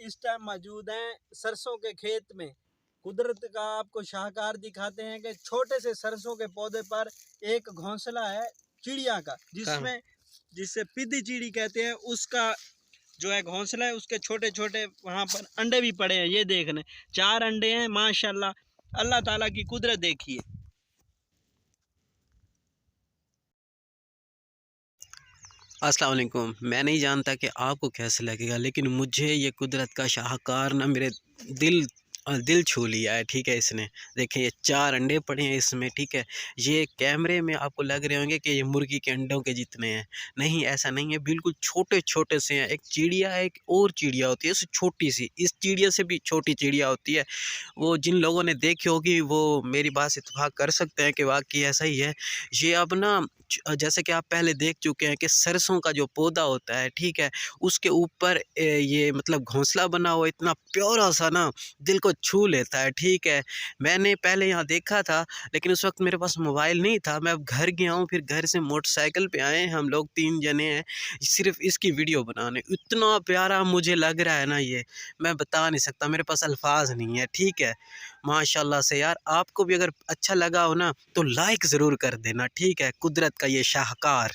इस टाइम मौजूद हैं सरसों के खेत में। कुदरत का आपको शाहकार दिखाते हैं कि छोटे से सरसों के पौधे पर एक घोंसला है चिड़िया का, जिसे पिद्दी चिड़ी कहते हैं। उसका जो है घोंसला है, उसके छोटे छोटे वहाँ पर अंडे भी पड़े हैं। ये देखने 4 अंडे हैं माशाल्लाह। अल्लाह ताला की कुदरत देखिए। अस्सलाम वालेकुम। मैं नहीं जानता कि आपको कैसे लगेगा, लेकिन मुझे ये कुदरत का शाहकार ना मेरे दिल दिल छू लिया है। ठीक है, इसने देखें ये 4 अंडे पड़े हैं इसमें। ठीक है, ये कैमरे में आपको लग रहे होंगे कि ये मुर्गी के अंडों के जितने हैं। नहीं, ऐसा नहीं है, बिल्कुल छोटे छोटे से हैं। एक चिड़िया है, एक और चिड़िया होती है उससे छोटी सी, इस चिड़िया से भी छोटी चिड़िया होती है। वो जिन लोगों ने देखी होगी वो मेरी बात से इत्तेफाक कर सकते हैं कि वाकई ऐसा ही है। ये अब ना जैसे कि आप पहले देख चुके हैं कि सरसों का जो पौधा होता है, ठीक है, उसके ऊपर ये मतलब घोंसला बना हुआ इतना प्यारा सा ना दिल को छू लेता है। ठीक है, मैंने पहले यहाँ देखा था, लेकिन उस वक्त मेरे पास मोबाइल नहीं था। मैं अब घर गया हूँ, फिर घर से मोटरसाइकिल पे आए, हम लोग 3 जने हैं सिर्फ इसकी वीडियो बनाने। इतना प्यारा मुझे लग रहा है ना, ये मैं बता नहीं सकता, मेरे पास अल्फाज नहीं है। ठीक है, माशाल्लाह से यार, आपको भी अगर अच्छा लगा हो ना तो लाइक ज़रूर कर देना। ठीक है, कुदरत का ये शाहकार।